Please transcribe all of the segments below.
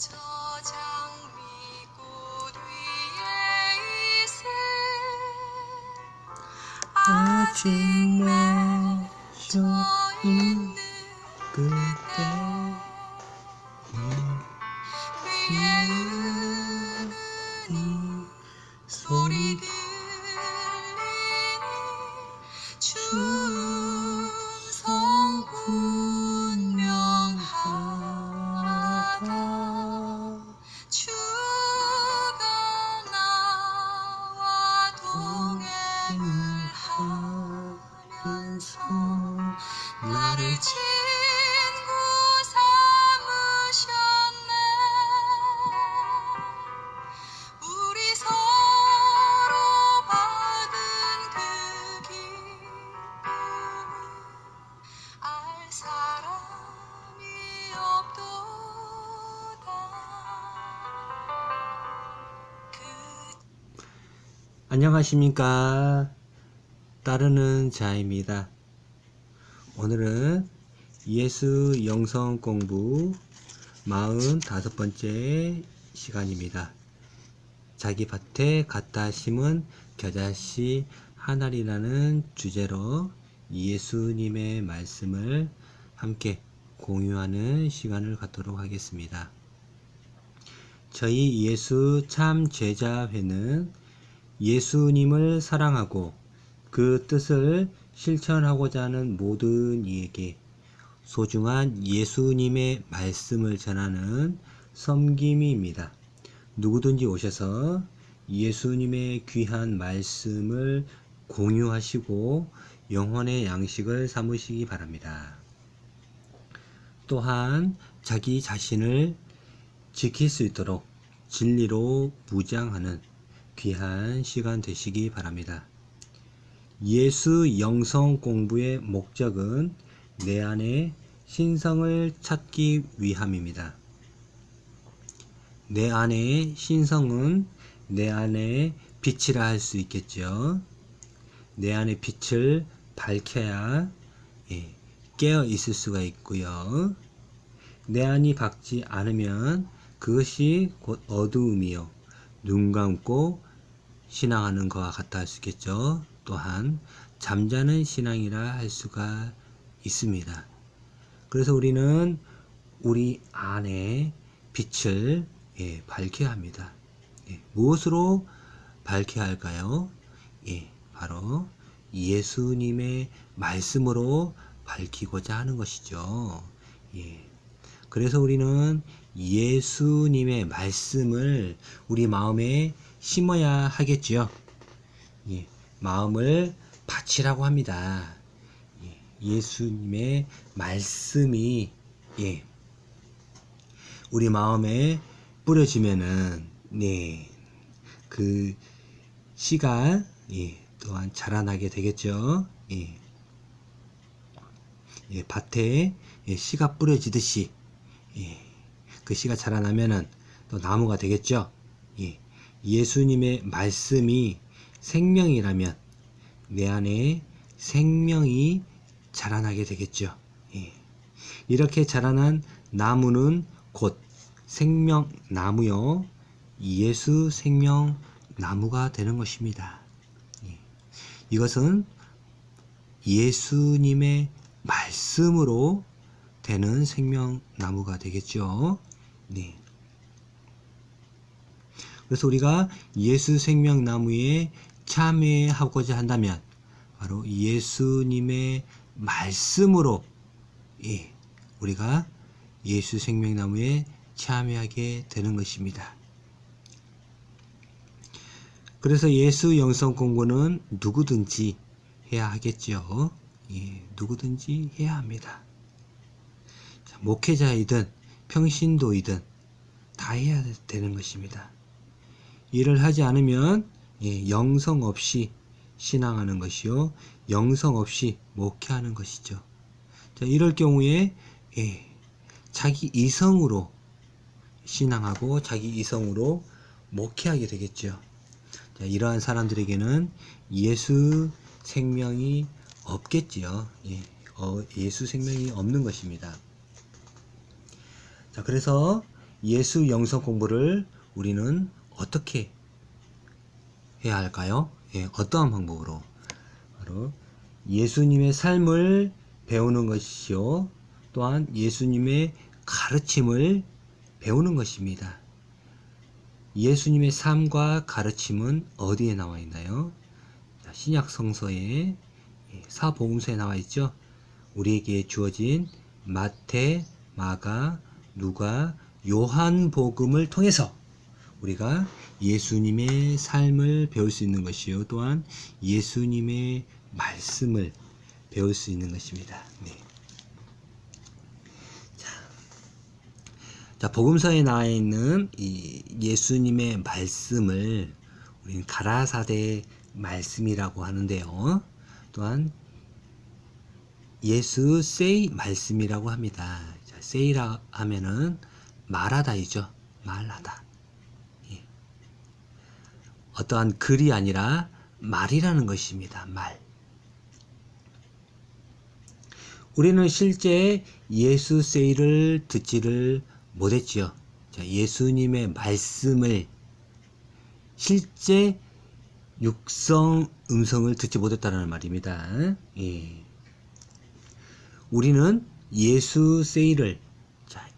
저 장미꽃 위에 있을 아직 맺혀 있는 그때 귀에 흐르는 소리 들리니 충성 분명하다. 주가 나와 동행을 하면서 나를 친구 삼으셨네. 우리 서로 받은 그 기쁨을 알 사람이 없도다. 안녕하십니까. 따르는 자입니다. 오늘은 예수 영성 공부 45번째 시간입니다. 자기 밭에 갖다 심은 겨자씨 하나리라는 주제로 예수님의 말씀을 함께 공유하는 시간을 갖도록 하겠습니다. 저희 예수 참 제자회는 예수님을 사랑하고 그 뜻을 실천하고자 하는 모든 이에게 소중한 예수님의 말씀을 전하는 섬김입니다. 누구든지 오셔서 예수님의 귀한 말씀을 공유하시고 영혼의 양식을 삼으시기 바랍니다. 또한 자기 자신을 지킬 수 있도록 진리로 무장하는 귀한 시간 되시기 바랍니다. 예수 영성 공부의 목적은 내 안에 신성을 찾기 위함입니다. 내 안의 신성은 내 안의 빛이라 할 수 있겠죠. 내 안의 빛을 밝혀야 깨어 있을 수가 있고요. 내 안이 밝지 않으면 그것이 곧 어두움이요 눈 감고 신앙하는 것과 같다 할 수 있겠죠. 또한 잠자는 신앙이라 할 수가 있습니다. 그래서 우리는 우리 안에 빛을 밝혀야 합니다. 무엇으로 밝혀야 할까요? 바로 예수님의 말씀으로 밝히고자 하는 것이죠. 그래서 우리는 예수님의 말씀을 우리 마음에 심어야 하겠지요. 마음을 바치라고 합니다. 예수님의 말씀이 우리 마음에 뿌려지면은 그 씨가 또한 자라나게 되겠죠. 밭에 씨가 뿌려지듯이 그 씨가 자라나면은 또 나무가 되겠죠. 예수님의 말씀이 생명이라면 내 안에 생명이 자라나게 되겠죠. 이렇게 자라난 나무는 곧 생명나무요 예수 생명나무가 되는 것입니다. 이것은 예수님의 말씀으로 되는 생명나무가 되겠죠. 그래서 우리가 예수 생명나무에 참여하고자 한다면 바로 예수님의 말씀으로 우리가 예수 생명나무에 참여하게 되는 것입니다. 그래서 예수 영성 공부는 누구든지 해야 하겠죠. 누구든지 해야 합니다. 목회자이든 평신도이든 다 해야 되는 것입니다. 이를 하지 않으면 영성 없이 신앙하는 것이요 영성 없이 목회하는 것이죠. 자, 이럴 경우에 자기 이성으로 신앙하고 자기 이성으로 목회하게 되겠죠. 자, 이러한 사람들에게는 예수 생명이 없겠지요. 예수 생명이 없는 것입니다. 자, 그래서 예수 영성 공부를 우리는 어떻게 해야 할까요? 예, 어떠한 방법으로? 바로 예수님의 삶을 배우는 것이요. 또한 예수님의 가르침을 배우는 것입니다. 예수님의 삶과 가르침은 어디에 나와 있나요? 신약 성서에 사복음서에 나와 있죠. 우리에게 주어진 마태, 마가, 누가, 요한복음을 통해서 우리가 예수님의 삶을 배울 수 있는 것이요. 또한 예수님의 말씀을 배울 수 있는 것입니다. 네. 자, 복음서에 나와 있는 이 예수님의 말씀을 우리는 가라사대 말씀이라고 하는데요. 또한 예수 세이 말씀이라고 합니다. 자, 세이라 하면은 말하다이죠. 말하다. 예. 어떠한 글이 아니라 말이라는 것입니다. 말. 우리는 실제 예수 세이를 듣지를 못했지요. 자, 예수님의 말씀을 실제 육성 음성을 듣지 못했다는 말입니다. 예. 우리는 예수 세이를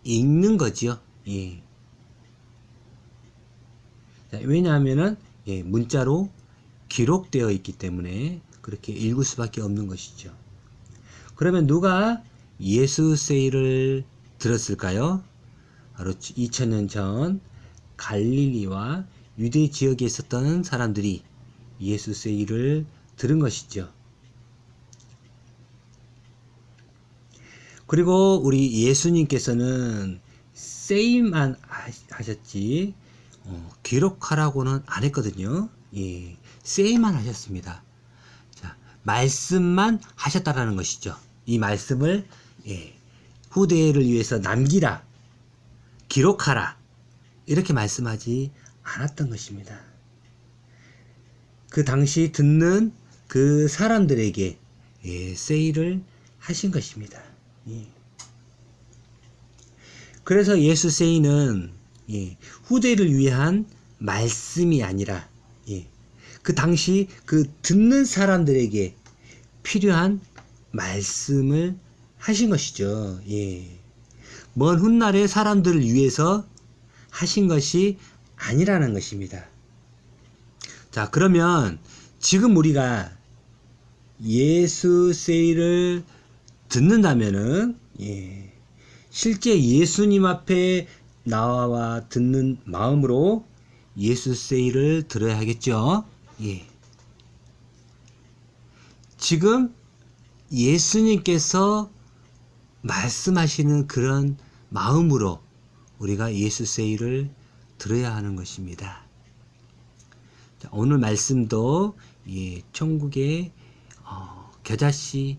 읽는 거지요. 예. 자, 왜냐하면은 문자로 기록되어 있기 때문에 그렇게 읽을 수밖에 없는 것이죠. 그러면 누가 예수 세이를 들었을까요? 바로 2000년 전 갈릴리와 유대 지역에 있었던 사람들이 예수 세이를 들은 것이죠. 그리고 우리 예수님께서는 세이만 하셨지 기록하라고는 안 했거든요. 예, 세이만 하셨습니다. 자, 말씀만 하셨다라는 것이죠. 이 말씀을 후대를 위해서 남기라, 기록하라 이렇게 말씀하지 않았던 것입니다. 그 당시 듣는 그 사람들에게 세이를 하신 것입니다. 예. 그래서 예수 세이는 후대를 위한 말씀이 아니라 그 당시 그 듣는 사람들에게 필요한 말씀을 하신 것이죠. 먼 훗날의 사람들을 위해서 하신 것이 아니라는 것입니다. 자, 그러면 지금 우리가 예수 세이를 듣는다면은 실제 예수님 앞에 나와 듣는 마음으로 예수 세이를 들어야 하겠죠. 지금 예수님께서 말씀하시는 그런 마음으로 우리가 예수 세이를 들어야 하는 것입니다. 자, 오늘 말씀도 천국의 겨자씨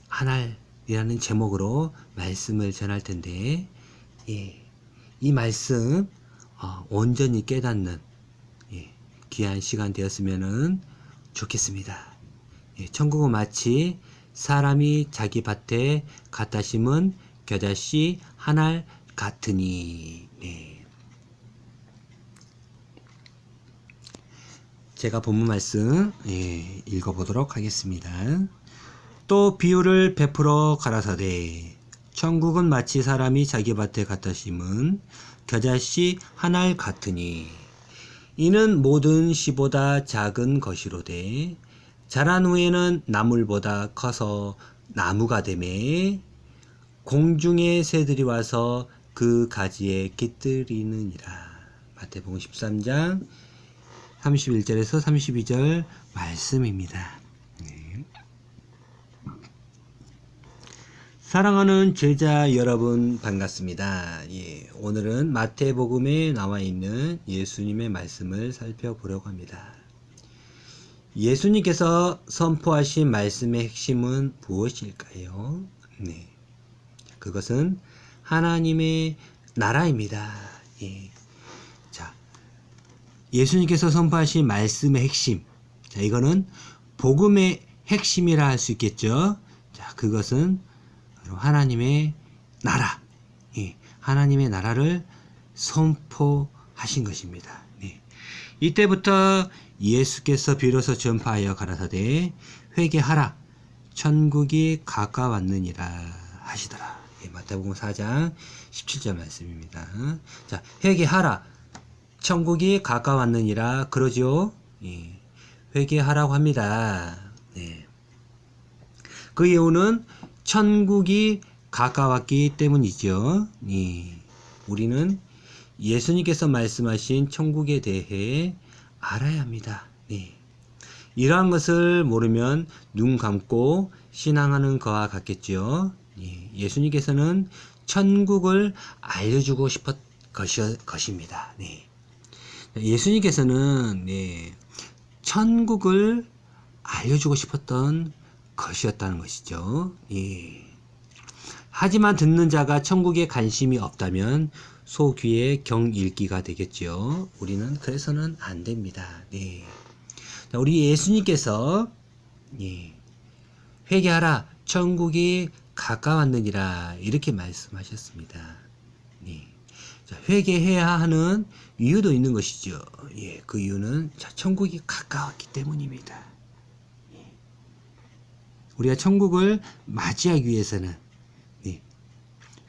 하늘이라는 제목으로 말씀을 전할 텐데 이 말씀 온전히 깨닫는 귀한 시간 되었으면 좋겠습니다. 천국은 마치 사람이 자기 밭에 갖다 심은 겨자씨 한 알 같으니. 제가 본문 말씀 읽어보도록 하겠습니다. 또 비유를 베풀어 가라사대 천국은 마치 사람이 자기 밭에 갖다 심은 겨자씨 한 알 같으니 이는 모든 씨보다 작은 것이로되 자란 후에는 나물보다 커서 나무가 되매 공중의 새들이 와서 그 가지에 깃들이느니라. 마태복음 13장 31절에서 32절 말씀입니다. 사랑하는 제자 여러분 반갑습니다. 오늘은 마태복음에 나와 있는 예수님의 말씀을 살펴보려고 합니다. 예수님께서 선포하신 말씀의 핵심은 무엇일까요? 그것은 하나님의 나라입니다. 자, 예수님께서 선포하신 말씀의 핵심. 자, 이거는 복음의 핵심이라 할 수 있겠죠. 자, 그것은 바로 하나님의 나라. 하나님의 나라를 선포하신 것입니다. 네. 이때부터 예수께서 비로소 전파하여 가라사대 회개하라 천국이 가까웠느니라 하시더라. 예, 마태복음 4장 17절 말씀입니다. 자, 회개하라 천국이 가까웠느니라 그러죠. 예, 회개하라고 합니다. 네. 그 이유는 천국이 가까웠기 때문이죠. 예, 우리는 예수님께서 말씀하신 천국에 대해 알아야 합니다. 네. 이러한 것을 모르면 눈 감고 신앙하는 것과 같겠죠. 예, 예수님께서는 천국을 알려주고 싶었 것입니다. 네. 예수님께서는 네, 천국을 알려주고 싶었던 것이었다는 것이죠. 예. 하지만 듣는 자가 천국에 관심이 없다면 소귀의 경읽기가 되겠죠. 우리는 그래서는 안 됩니다. 네. 자, 우리 예수님께서 예, 회개하라 천국이 가까웠느니라 이렇게 말씀하셨습니다. 네. 자, 회개해야 하는 이유도 있는 것이죠. 예, 그 이유는 천국이 가까웠기 때문입니다. 예. 우리가 천국을 맞이하기 위해서는 네,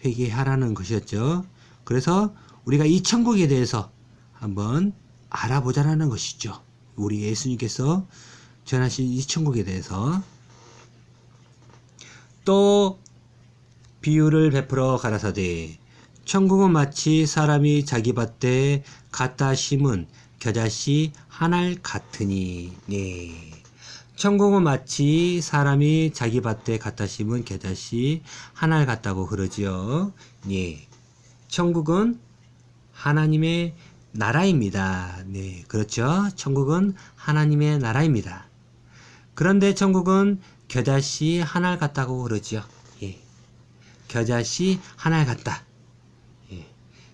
회개하라는 것이었죠. 그래서 우리가 이 천국에 대해서 한번 알아보자라는 것이죠. 우리 예수님께서 전하신 이 천국에 대해서 또 비유를 베풀어 가라사대 천국은 마치 사람이 자기 밭에 갖다 심은 겨자씨 한 알 같으니. 네. 천국은 마치 사람이 자기 밭에 갖다 심은 겨자씨 한 알 같다고 그러지요. 네. 천국은 하나님의 나라입니다. 네, 그렇죠. 천국은 하나님의 나라입니다. 그런데 천국은 겨자씨 한 알 같다고 그러죠. 예. 겨자씨 한 알 같다. 예.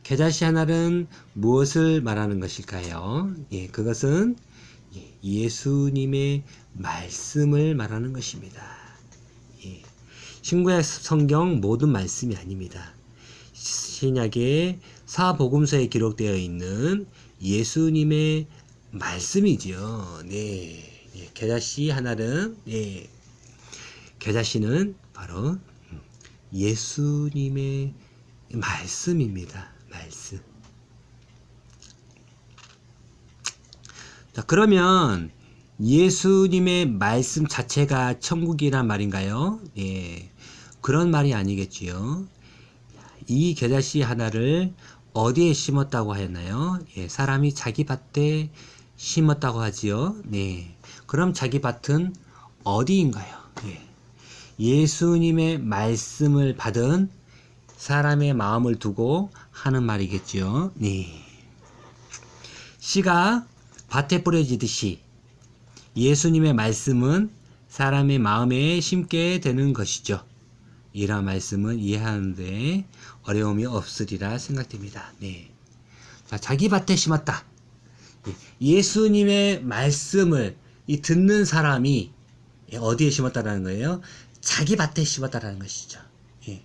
겨자씨 한 알은 무엇을 말하는 것일까요? 예, 그것은 예수님의 말씀을 말하는 것입니다. 예. 신구약 성경 모든 말씀이 아닙니다. 신약의 사복음서에 기록되어 있는 예수님의 말씀이죠. 네. 네. 겨자씨 하나는 네. 겨자씨는 바로 예수님의 말씀입니다. 말씀. 자, 그러면 예수님의 말씀 자체가 천국이란 말인가요? 예. 그런 말이 아니겠지요. 이 겨자씨 하나를 어디에 심었다고 하였나요? 예, 사람이 자기 밭에 심었다고 하지요. 네. 그럼 자기 밭은 어디인가요? 예. 예수님의 말씀을 받은 사람의 마음을 두고 하는 말이겠죠. 네. 씨가 밭에 뿌려지듯이 예수님의 말씀은 사람의 마음에 심게 되는 것이죠. 이런 말씀은 이해하는데 어려움이 없으리라 생각됩니다. 네. 자, 자기 밭에 심었다. 예수님의 말씀을 이 듣는 사람이 어디에 심었다라는 거예요? 자기 밭에 심었다라는 것이죠. 예.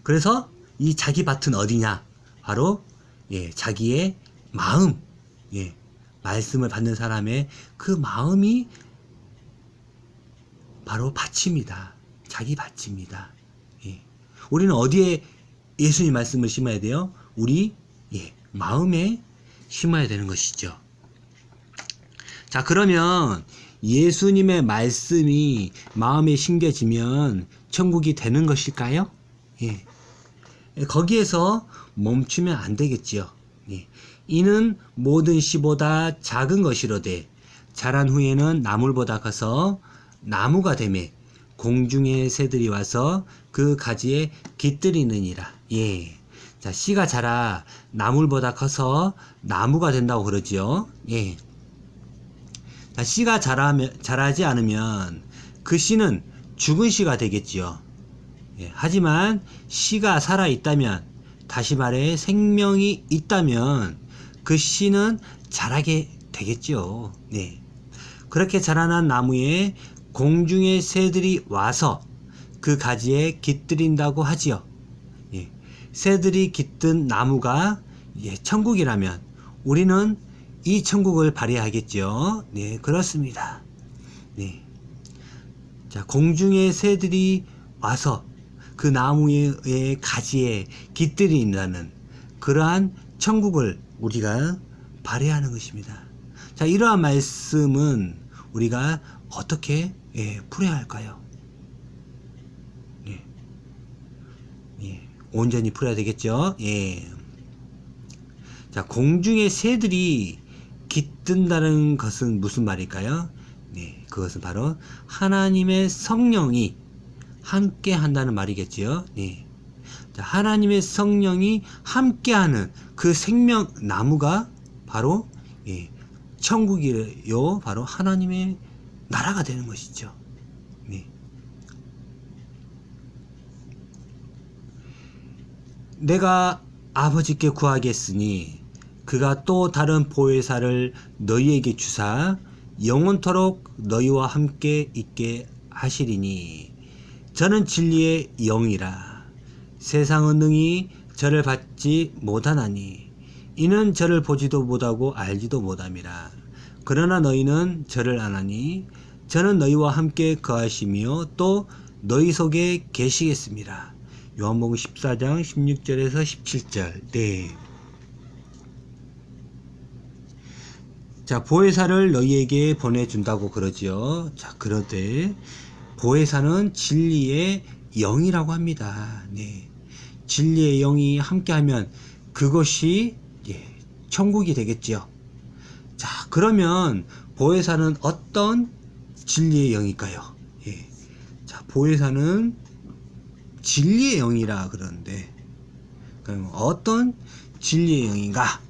그래서 이 자기 밭은 어디냐? 바로 예, 자기의 마음, 예, 말씀을 받는 사람의 그 마음이 바로 밭입니다. 자기 밭입니다. 예. 우리는 어디에 예수님 말씀을 심어야 돼요? 우리 예, 마음에 심어야 되는 것이죠. 자, 그러면 예수님의 말씀이 마음에 심겨지면 천국이 되는 것일까요? 예. 거기에서 멈추면 안 되겠지요. 예. 이는 모든 씨보다 작은 것이로되 자란 후에는 나물보다 커서 나무가 되매 공중의 새들이 와서 그 가지에 깃들이느니라. 예. 자, 씨가 자라 나물보다 커서 나무가 된다고 그러지요. 예. 자, 씨가 자라지 않으면 그 씨는 죽은 씨가 되겠지요. 예. 하지만 씨가 살아 있다면, 다시 말해 생명이 있다면 그 씨는 자라게 되겠지요. 네. 그렇게 자라난 나무에 공중의 새들이 와서 그 가지에 깃들인다고 하지요. 예. 새들이 깃든 나무가 천국이라면 우리는 이 천국을 발휘하겠죠. 네, 그렇습니다. 네. 자, 공중의 새들이 와서 그 나무의 가지에 깃들인다는 그러한 천국을 우리가 발휘하는 것입니다. 자, 이러한 말씀은 우리가 어떻게 풀어야 할까요? 온전히 풀어야 되겠죠. 자, 공중의 새들이 깃든다는 것은 무슨 말일까요? 그것은 바로 하나님의 성령이 함께 한다는 말이겠지요. 자, 하나님의 성령이 함께하는 그 생명 나무가 바로 천국이요, 바로 하나님의 나라가 되는 것이죠. 내가 아버지께 구하겠으니 그가 또 다른 보혜사를 너희에게 주사 영원토록 너희와 함께 있게 하시리니 저는 진리의 영이라. 세상은 능히 저를 받지 못하나니 이는 저를 보지도 못하고 알지도 못함이라. 그러나 너희는 저를 아나니 저는 너희와 함께 거하시며 또 너희 속에 계시겠습니다. 요한복음 14장 16절에서 17절. 네. 자, 보혜사를 너희에게 보내준다고 그러지요. 자, 그런데 보혜사는 진리의 영이라고 합니다. 네. 진리의 영이 함께하면 그것이 천국이 되겠지요. 자, 그러면 보혜사는 어떤 진리의 영일까요? 자, 보혜사는 진리의 영이라 그러는데 그럼 어떤 진리의 영인가?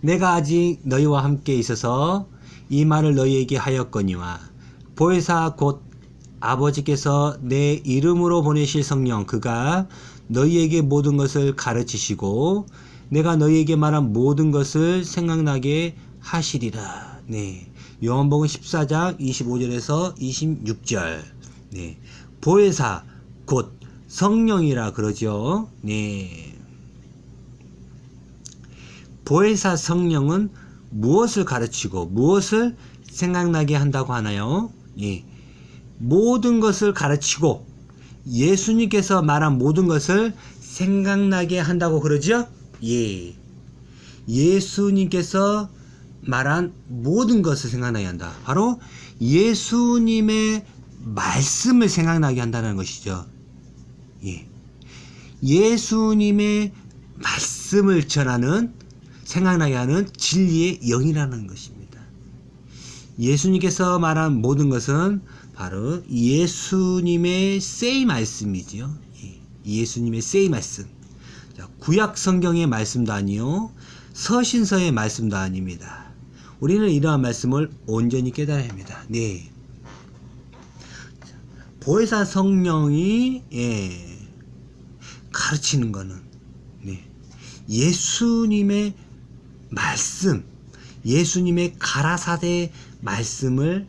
내가 아직 너희와 함께 있어서 이 말을 너희에게 하였거니와 보혜사 곧 아버지께서 내 이름으로 보내실 성령 그가 너희에게 모든 것을 가르치시고 내가 너희에게 말한 모든 것을 생각나게 하시리라. 네. 요한복음 14장 25절에서 26절. 네. 보혜사 곧 성령이라 그러죠. 네. 보혜사 성령은 무엇을 가르치고 무엇을 생각나게 한다고 하나요? 모든 것을 가르치고 예수님께서 말한 모든 것을 생각나게 한다고 그러죠? 예수님께서 말한 모든 것을 생각나게 한다. 바로 예수님의 말씀을 생각나게 한다는 것이죠. 예수님의 말씀을 전하는 생각나게 하는 진리의 영이라는 것입니다. 예수님께서 말한 모든 것은 바로 예수님의 say 말씀이지요. 예수님의 say 말씀. 구약 성경의 말씀도 아니요, 서신서의 말씀도 아닙니다. 우리는 이러한 말씀을 온전히 깨달아야 합니다. 네. 보혜사 성령이 가르치는 것은 예수님의 말씀, 예수님의 가라사대 말씀을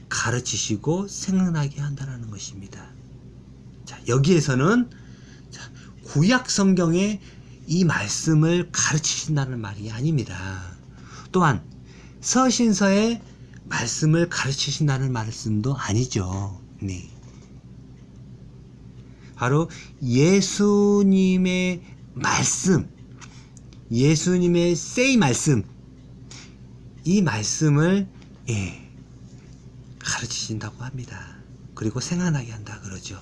가르치시고 생각나게 한다는 것입니다. 자, 여기에서는 구약 성경의 이 말씀을 가르치신다는 말이 아닙니다. 또한 서신서의 말씀을 가르치신다는 말씀도 아니죠. 네. 바로 예수님의 말씀, 예수님의 say 말씀, 이 말씀을 가르치신다고 합니다. 그리고 생각나게 한다 그러죠.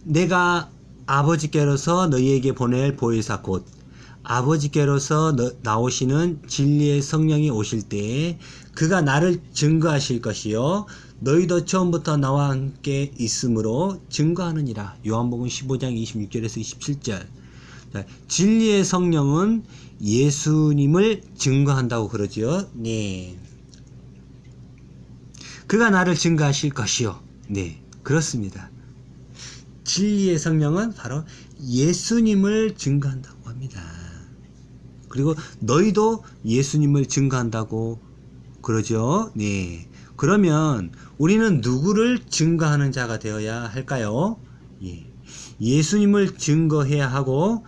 내가 아버지께로서 너희에게 보낼 보혜사 곧 아버지께로서 나오시는 진리의 성령이 오실 때에 그가 나를 증거하실 것이요 너희도 처음부터 나와 함께 있으므로 증거하느니라. 요한복음 15장 26절에서 27절. 진리의 성령은 예수님을 증거한다고 그러죠. 네. 그가 나를 증거하실 것이요. 네, 그렇습니다. 진리의 성령은 바로 예수님을 증거한다고 합니다. 그리고 너희도 예수님을 증거한다고 그러죠. 네. 그러면 우리는 누구를 증거하는 자가 되어야 할까요? 예. 예수님을 증거해야 하고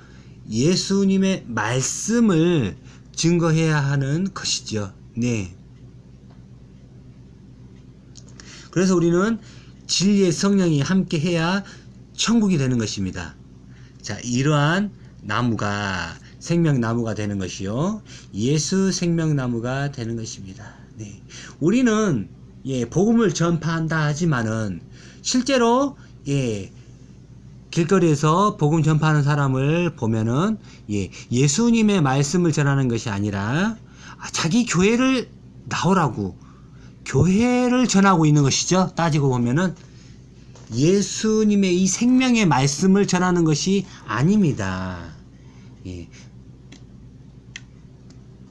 예수님의 말씀을 증거해야 하는 것이죠. 네. 그래서 우리는 진리의 성령이 함께 해야 천국이 되는 것입니다. 자, 이러한 나무가 생명나무가 되는 것이요. 예수 생명나무가 되는 것입니다. 네. 우리는 복음을 전파한다 하지만은 실제로 길거리에서 복음 전파하는 사람을 보면은 예수님의 말씀을 전하는 것이 아니라 자기 교회를 나오라고 교회를 전하고 있는 것이죠. 따지고 보면은 예수님의 이 생명의 말씀을 전하는 것이 아닙니다.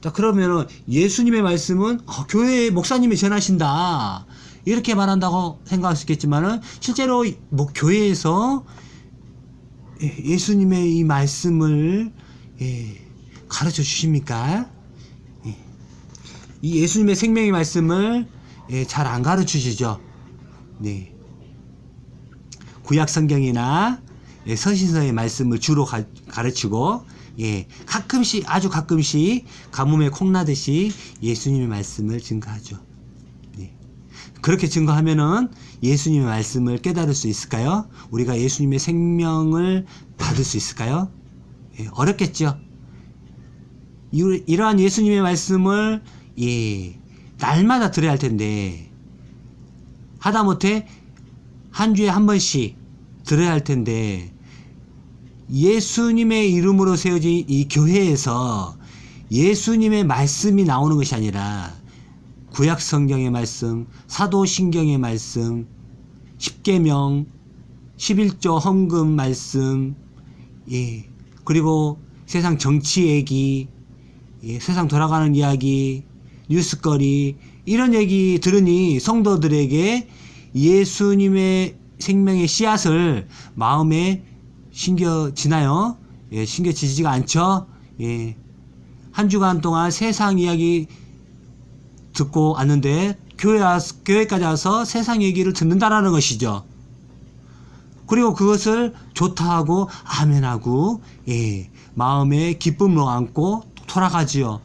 자, 그러면은 예수님의 말씀은 교회 목사님이 전하신다 이렇게 말한다고 생각할 수 있겠지만은 실제로 교회에서 예수님의 이 말씀을 가르쳐 주십니까? 이 예수님의 생명의 말씀을 잘 안 가르쳐 주시죠. 네. 구약 성경이나 서신서의 말씀을 주로 가르치고 가끔씩 아주 가끔씩 가뭄에 콩나듯이 예수님의 말씀을 증거하죠. 그렇게 증거하면은 예수님의 말씀을 깨달을 수 있을까요? 우리가 예수님의 생명을 받을 수 있을까요? 어렵겠죠. 이러한 예수님의 말씀을 날마다 들어야 할 텐데 하다못해 한 주에 한 번씩 들어야 할 텐데 예수님의 이름으로 세워진 이 교회에서 예수님의 말씀이 나오는 것이 아니라 구약 성경의 말씀, 사도신경의 말씀, 십계명, 11조 헌금 말씀, 그리고 세상 정치 얘기, 세상 돌아가는 이야기, 뉴스거리 이런 얘기 들으니 성도들에게 예수님의 생명의 씨앗을 마음에 심겨지나요? 심겨지지가 않죠? 한 주간 동안 세상 이야기 듣고 왔는데 교회까지 와서 세상 얘기를 듣는다라는 것이죠. 그리고 그것을 좋다 하고 아멘하고 마음에 기쁨으로 안고 돌아가지요.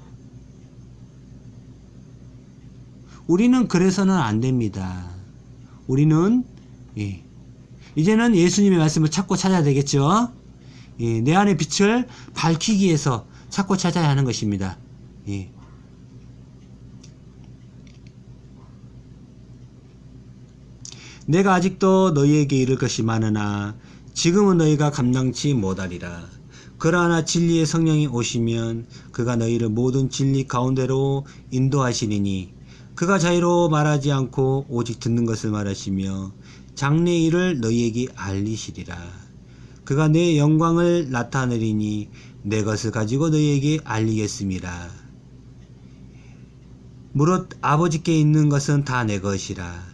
우리는 그래서는 안 됩니다. 우리는 이제는 예수님의 말씀을 찾고 찾아야 되겠죠. 내 안의 빛을 밝히기 위해서 찾고 찾아야 하는 것입니다. 내가 아직도 너희에게 이를 것이 많으나 지금은 너희가 감당치 못하리라. 그러나 진리의 성령이 오시면 그가 너희를 모든 진리 가운데로 인도하시리니 그가 자유로 말하지 않고 오직 듣는 것을 말하시며 장래의 일을 너희에게 알리시리라. 그가 내 영광을 나타내리니 내 것을 가지고 너희에게 알리겠습니다. 무릇 아버지께 있는 것은 다 내 것이라.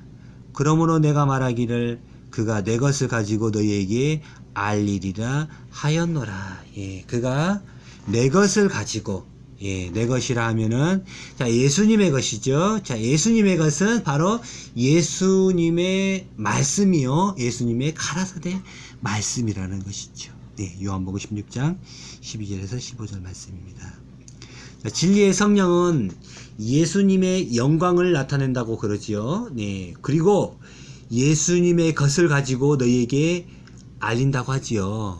그러므로 내가 말하기를 그가 내 것을 가지고 너희에게 알리리라 하였노라. 그가 내 것을 가지고 내 것이라 하면은 예수님의 것이죠. 예수님의 것은 바로 예수님의 말씀이요. 예수님의 가라사대 말씀이라는 것이죠. 요한복음 16장 12절에서 15절 말씀입니다. 진리의 성령은 예수님의 영광을 나타낸다고 그러지요. 그리고 예수님의 것을 가지고 너희에게 알린다고 하지요.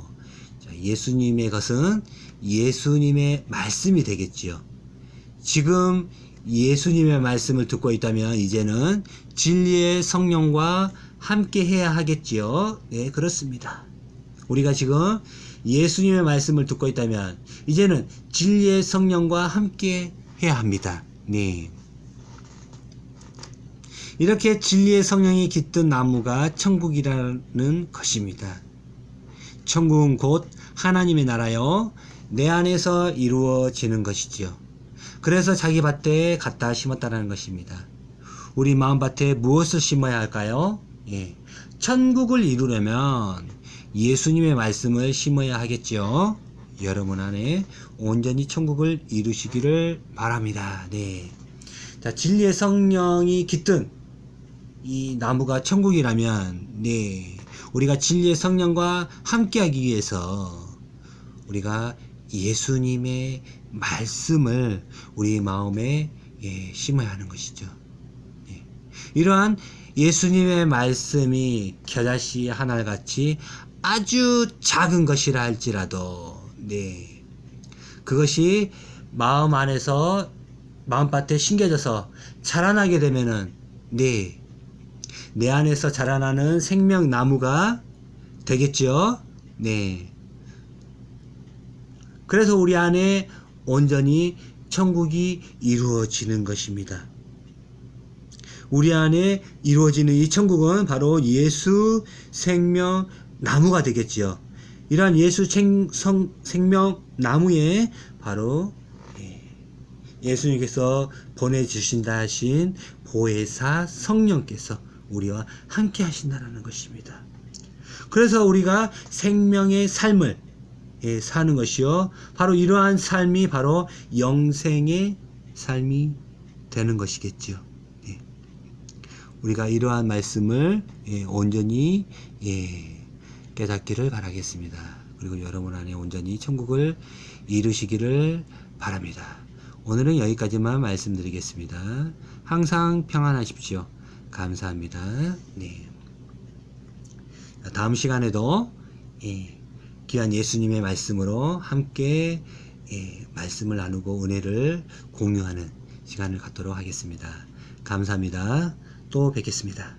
예수님의 것은 예수님의 말씀이 되겠지요. 지금 예수님의 말씀을 듣고 있다면 이제는 진리의 성령과 함께 해야 하겠지요. 그렇습니다. 우리가 지금 예수님의 말씀을 듣고 있다면 이제는 진리의 성령과 함께 해야 합니다. 이렇게 진리의 성령이 깃든 나무가 천국이라는 것입니다. 천국은 곧 하나님의 나라요 내 안에서 이루어지는 것이지요. 그래서 자기 밭에 갖다 심었다는 것입니다. 우리 마음밭에 무엇을 심어야 할까요? 천국을 이루려면 예수님의 말씀을 심어야 하겠죠. 여러분 안에 온전히 천국을 이루시기를 바랍니다. 네. 자, 진리의 성령이 깃든 이 나무가 천국이라면, 네, 우리가 진리의 성령과 함께하기 위해서 우리가 예수님의 말씀을 우리 마음에 심어야 하는 것이죠. 네. 이러한 예수님의 말씀이 겨자씨 하나같이 아주 작은 것이라 할지라도, 네, 그것이 마음 안에서 마음밭에 심겨져서 자라나게 되면은, 네, 내 안에서 자라나는 생명나무가 되겠죠. 네. 그래서 우리 안에 온전히 천국이 이루어지는 것입니다. 우리 안에 이루어지는 이 천국은 바로 예수 생명 나무가 되겠지요. 이러한 예수 생명 나무에 바로 예수님께서 보내주신다 하신 보혜사 성령께서 우리와 함께 하신다는 것입니다. 그래서 우리가 생명의 삶을 사는 것이요, 바로 이러한 삶이 바로 영생의 삶이 되는 것이겠지요. 우리가 이러한 말씀을 온전히 깨닫기를 바라겠습니다. 그리고 여러분 안에 온전히 천국을 이루시기를 바랍니다. 오늘은 여기까지만 말씀드리겠습니다. 항상 평안하십시오. 감사합니다. 네. 다음 시간에도 귀한 예수님의 말씀으로 함께 말씀을 나누고 은혜를 공유하는 시간을 갖도록 하겠습니다. 감사합니다. 또 뵙겠습니다.